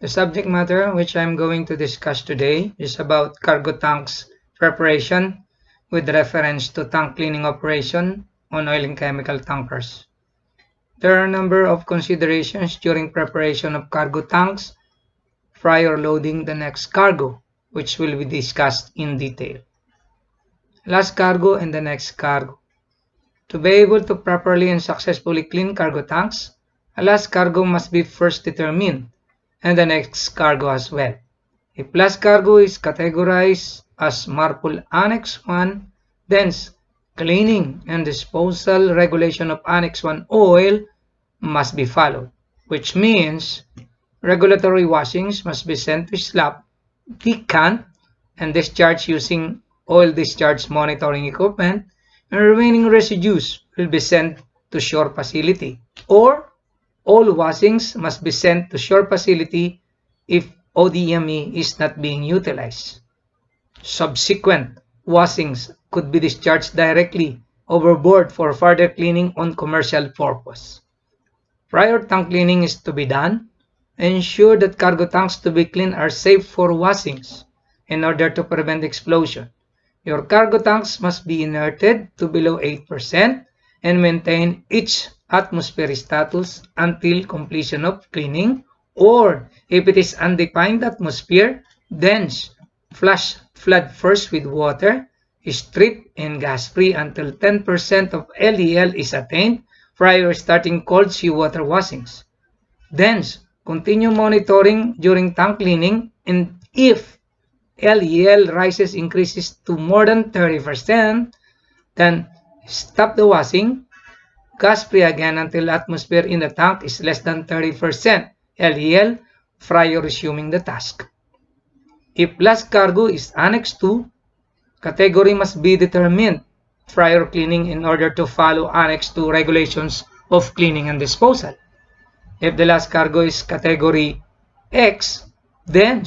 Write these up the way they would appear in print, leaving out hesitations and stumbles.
The subject matter which I'm going to discuss today is about cargo tanks preparation with reference to tank cleaning operation on oil and chemical tankers. There are a number of considerations during preparation of cargo tanks prior loading the next cargo, which will be discussed in detail. Last cargo and the next cargo. To be able to properly and successfully clean cargo tanks, a last cargo must be first determined, and the next cargo as well. If last cargo is categorized as MARPOL Annex 1, then cleaning and disposal regulation of Annex 1 oil must be followed, which means regulatory washings must be sent to slab, decant, and discharged using oil discharge monitoring equipment, and remaining residues will be sent to shore facility, or all washings must be sent to shore facility if ODME is not being utilized. Subsequent washings could be discharged directly overboard for further cleaning on commercial purpose. Prior tank cleaning is to be done. Ensure that cargo tanks to be cleaned are safe for washings in order to prevent explosion. Your cargo tanks must be inerted to below 8% and maintain each atmosphere status until completion of cleaning, or if it is undefined atmosphere, then flood first with water, strip and gas free until 10% of LEL is attained prior starting cold seawater washings. Then continue monitoring during tank cleaning, and if LEL rises increases to more than 30%, then stop the washing, gas free again until atmosphere in the tank is less than 30% LEL prior resuming the task. If last cargo is Annex 2, category must be determined prior cleaning in order to follow Annex 2 regulations of cleaning and disposal. If the last cargo is category X, then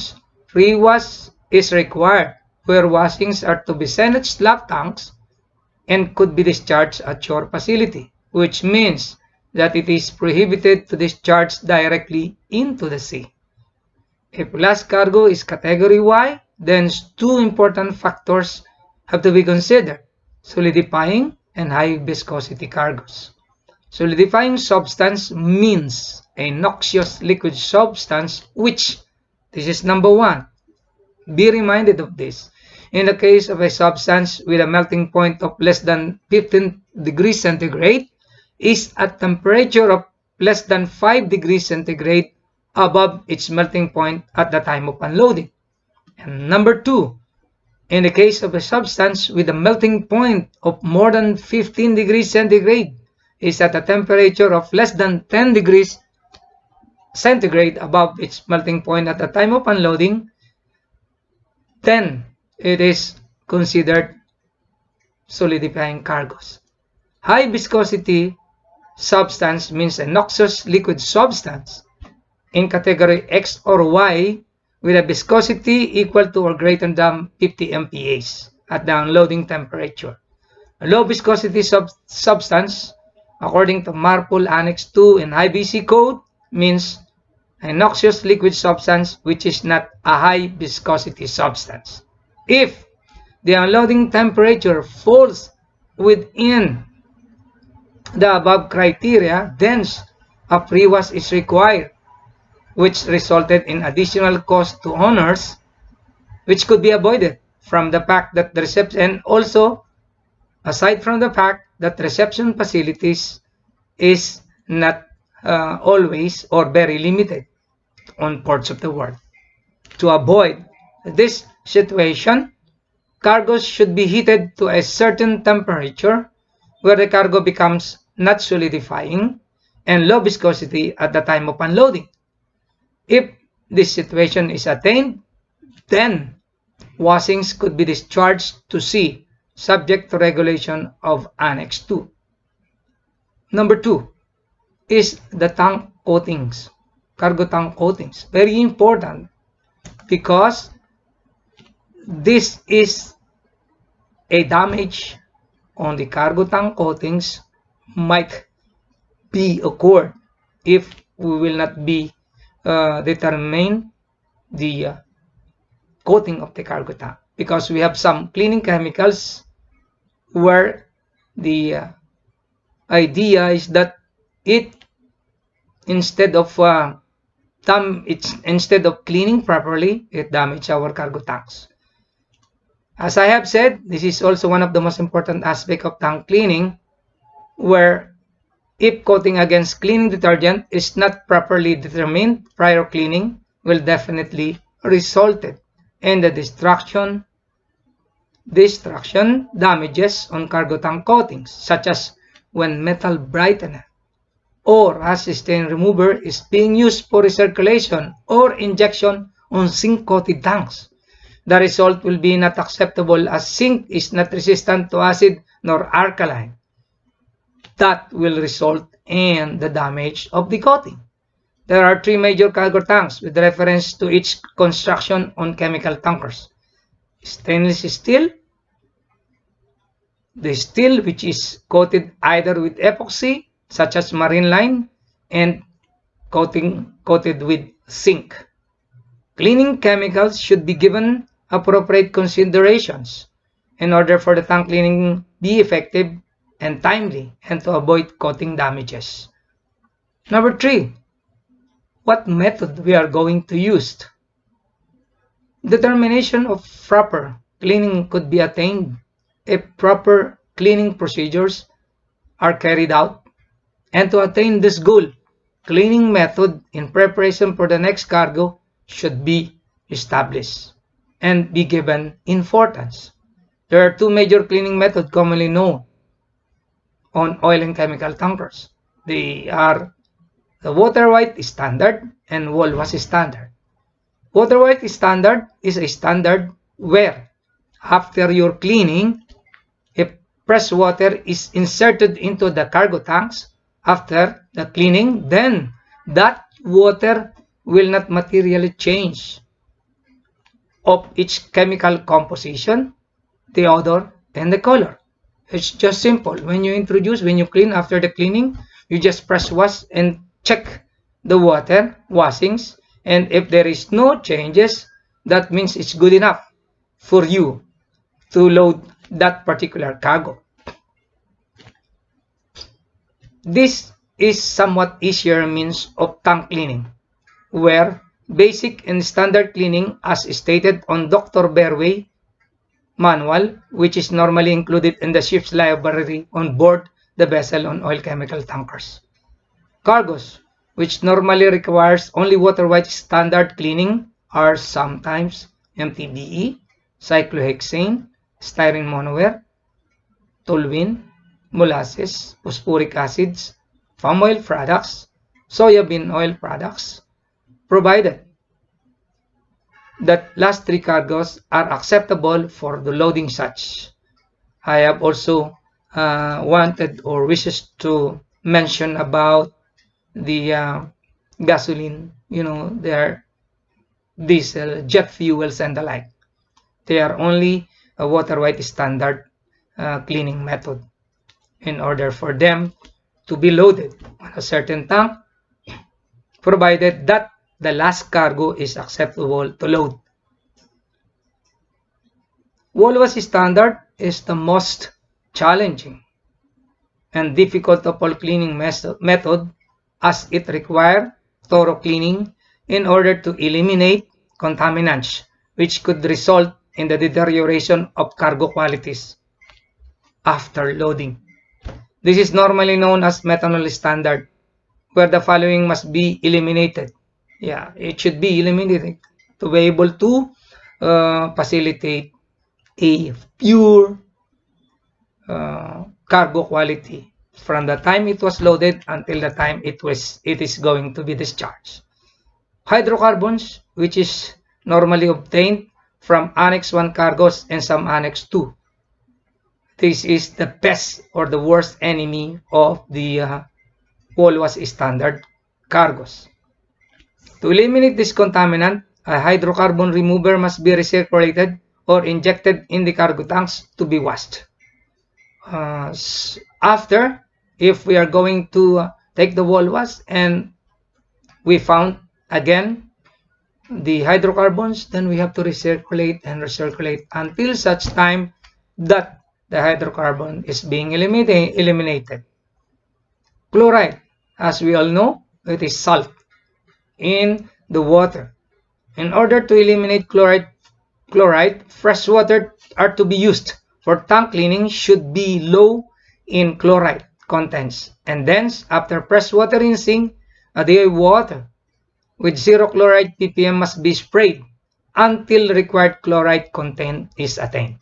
rewash is required, where washings are to be sent at slab tanks and could be discharged at shore facility, which means that it is prohibited to discharge directly into the sea. If last cargo is category Y, then two important factors have to be considered: solidifying and high viscosity cargoes. Solidifying substance means a noxious liquid substance, which, this is number one, be reminded of this. In the case of a substance with a melting point of less than 15 degrees centigrade, is at temperature of less than 5 degrees centigrade above its melting point at the time of unloading. And number two, in the case of a substance with a melting point of more than 15 degrees centigrade, is at a temperature of less than 10 degrees centigrade above its melting point at the time of unloading, then it is considered solidifying cargoes. High viscosity substance means a noxious liquid substance in category X or Y with a viscosity equal to or greater than 50 MPa at the unloading temperature. A low viscosity substance, according to MARPOL Annex 2 and IBC code, means a noxious liquid substance which is not a high viscosity substance. If the unloading temperature falls within the above criteria, then a pre-wash is required, which resulted in additional cost to owners, which could be avoided from the fact that the reception, and also aside from the fact that reception facilities is not always or very limited on parts of the world. To avoid this situation, cargoes should be heated to a certain temperature where the cargo becomes not solidifying and low viscosity at the time of unloading. If this situation is attained, then washings could be discharged to sea, subject to regulation of Annex 2. Number 2 is the tank coatings, cargo tank coatings. Very important because this is a damage on the cargo tank coatings might be occurred if we will not be determine the coating of the cargo tank, because we have some cleaning chemicals where the idea is that instead of cleaning properly, it damages our cargo tanks. As I have said, this is also one of the most important aspects of tank cleaning, where if coating against cleaning detergent is not properly determined prior cleaning, will definitely result in the destruction damages on cargo tank coatings, such as when metal brightener or acid stain remover is being used for recirculation or injection on zinc-coated tanks. The result will be not acceptable, as zinc is not resistant to acid nor alkaline. That will result in the damage of the coating. There are 3 major cargo tanks with reference to each construction on chemical tankers. Stainless steel, the steel which is coated either with epoxy, such as marine line, and coated with zinc. Cleaning chemicals should be given appropriate considerations in order for the tank cleaning be effective and timely, and to avoid coating damages. Number 3, what method we are going to use. Determination of proper cleaning could be attained if proper cleaning procedures are carried out. And to attain this goal, cleaning method in preparation for the next cargo should be established and be given importance. There are 2 major cleaning methods commonly known on oil and chemical tankers. They are the water white standard and wall wash standard. Water white standard is a standard where after your cleaning, if fresh water is inserted into the cargo tanks after the cleaning, then that water will not materially change of its chemical composition, the odor, and the color. It's just simple. When you clean after the cleaning, you just press wash and check the water washings, and if there is no changes, that means it's good enough for you to load that particular cargo. This is somewhat easier means of tank cleaning, where basic and standard cleaning as stated on Dr. Berway manual, which is normally included in the ship's library on board the vessel on oil chemical tankers. Cargos, which normally requires only water white standard cleaning, are sometimes MTBE, cyclohexane, styrene monomer, toluene, molasses, phosphoric acids, palm oil products, soybean oil products, provided that last 3 cargoes are acceptable for the loading such. I have also wanted or wishes to mention about the gasoline, their diesel, jet fuels, and the like. They are only a water white standard cleaning method in order for them to be loaded on a certain tank, provided that the last cargo is acceptable to load. Wall wash standard is the most challenging and difficult of all cleaning method, as it requires thorough cleaning in order to eliminate contaminants which could result in the deterioration of cargo qualities after loading. This is normally known as methanol standard, where the following must be eliminated. It should be eliminated to be able to facilitate a pure cargo quality from the time it was loaded until the time it is going to be discharged. Hydrocarbons, which is normally obtained from Annex 1 cargoes and some Annex 2. This is the best or the worst enemy of the wall wash standard cargoes. To eliminate this contaminant, a hydrocarbon remover must be recirculated or injected in the cargo tanks to be washed. After, if we are going to take the wall wash and we found again the hydrocarbons, then we have to recirculate and recirculate until such time that the hydrocarbon is being eliminated. Chloride, as we all know, it is salt in the water. In order to eliminate chloride, fresh water are to be used for tank cleaning should be low in chloride contents, and thence after freshwater rinsing, a day of water with 0 chloride ppm must be sprayed until required chloride content is attained.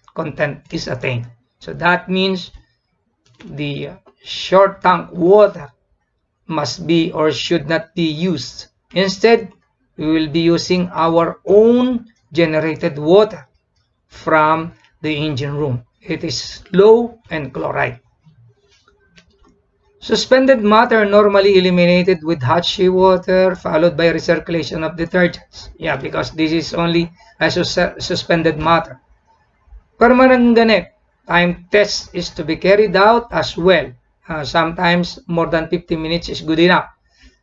So that means the short tank water must be or should not be used. Instead, we will be using our own generated water from the engine room. It is low in chloride. Suspended matter normally eliminated with hot seawater followed by recirculation of detergents. Yeah, because this is only a suspended matter. Permanganate time test is to be carried out as well. Sometimes more than 50 minutes is good enough.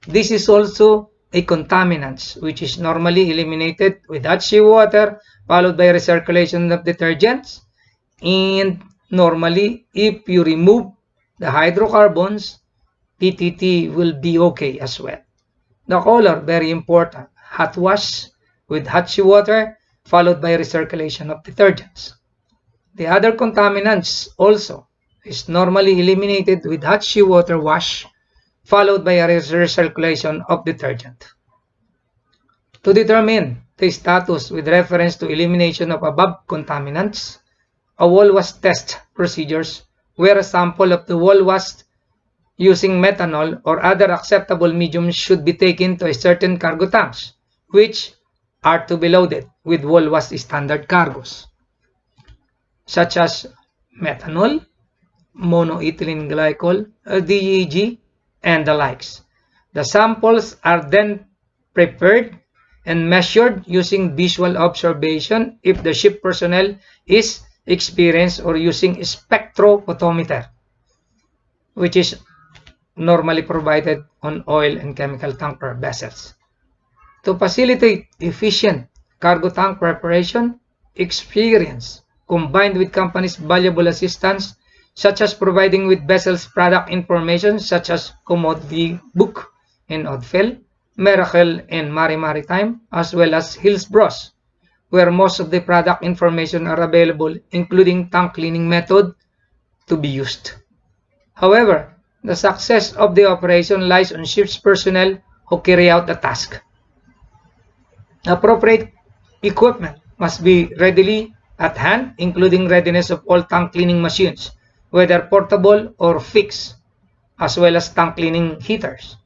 This is also a contaminant which is normally eliminated with hot seawater followed by recirculation of detergents. And normally, if you remove the hydrocarbons, PTT will be okay as well. The color, very important. Hot wash with hot seawater followed by recirculation of detergents. The other contaminants also is normally eliminated with hot seawater wash followed by a recirculation of detergent. To determine the status with reference to elimination of above contaminants, a wall wash test procedures where a sample of the wall wash using methanol or other acceptable mediums should be taken to a certain cargo tanks, which are to be loaded with wall wash standard cargoes, such as methanol, monoethylene glycol, DEG, and the likes. The samples are then prepared and measured using visual observation if the ship personnel is experienced or using spectrophotometer, which is normally provided on oil and chemical tanker vessels. To facilitate efficient cargo tank preparation, experience combined with companies' valuable assistance, such as providing with vessels product information such as Commodity Book in Odfell, Miracle and Maritime, as well as Hillsbros, where most of the product information are available, including tank cleaning method to be used. However, the success of the operation lies on ship's personnel who carry out the task. Appropriate equipment must be readily at hand, including readiness of all tank cleaning machines, whether portable or fixed, as well as tank cleaning heaters.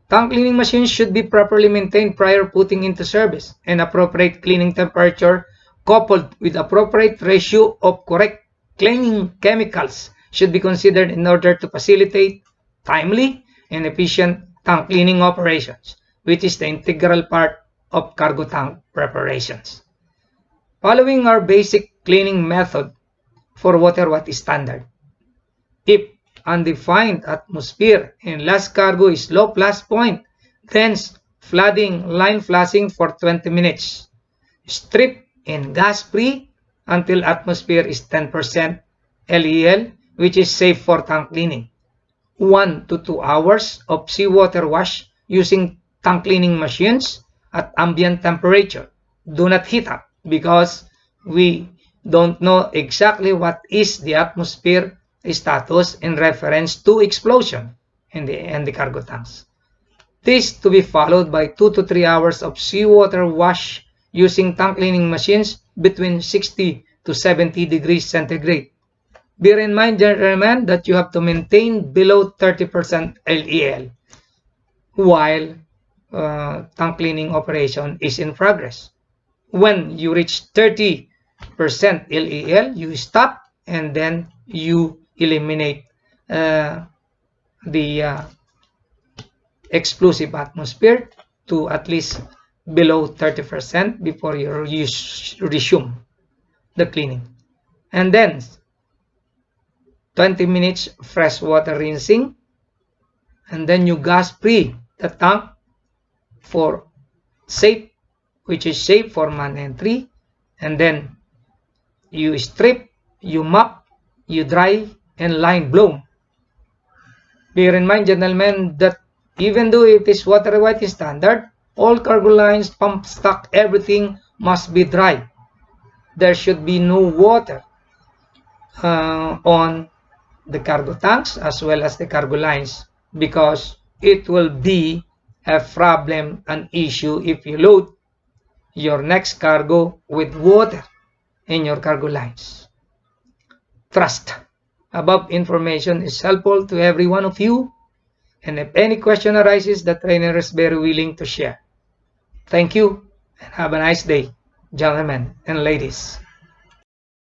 Tank cleaning machines should be properly maintained prior putting into service, and appropriate cleaning temperature coupled with appropriate ratio of correct cleaning chemicals should be considered in order to facilitate timely and efficient tank cleaning operations, which is the integral part of cargo tank preparations. Following our basic cleaning method for water what is standard. If undefined atmosphere and last cargo is low plus point, then flooding line flushing for 20 minutes. Strip and gas free until atmosphere is 10% LEL, which is safe for tank cleaning. 1 to 2 hours of seawater wash using tank cleaning machines at ambient temperature. Do not heat up because we don't know exactly what is the atmosphere status in reference to explosion in the cargo tanks. This to be followed by 2 to 3 hours of seawater wash using tank cleaning machines between 60 to 70 degrees centigrade. Bear in mind, gentlemen, that you have to maintain below 30% LEL while tank cleaning operation is in progress. When you reach 30% LEL, you stop and then you eliminate the explosive atmosphere to at least below 30% before you resume the cleaning. And then 20 minutes fresh water rinsing, and then you gas free the tank for safe, which is safe for man entry, and then you strip, you mop, you dry, and line blown. Bear in mind, gentlemen, that even though it is water whiting standard, all cargo lines, pump stock, everything must be dry. There should be no water on the cargo tanks as well as the cargo lines, because it will be a problem, an issue if you load your next cargo with water in your cargo lines. Trust. Above information is helpful to every one of you, and if any question arises, the trainer is very willing to share. Thank you, and have a nice day, gentlemen and ladies.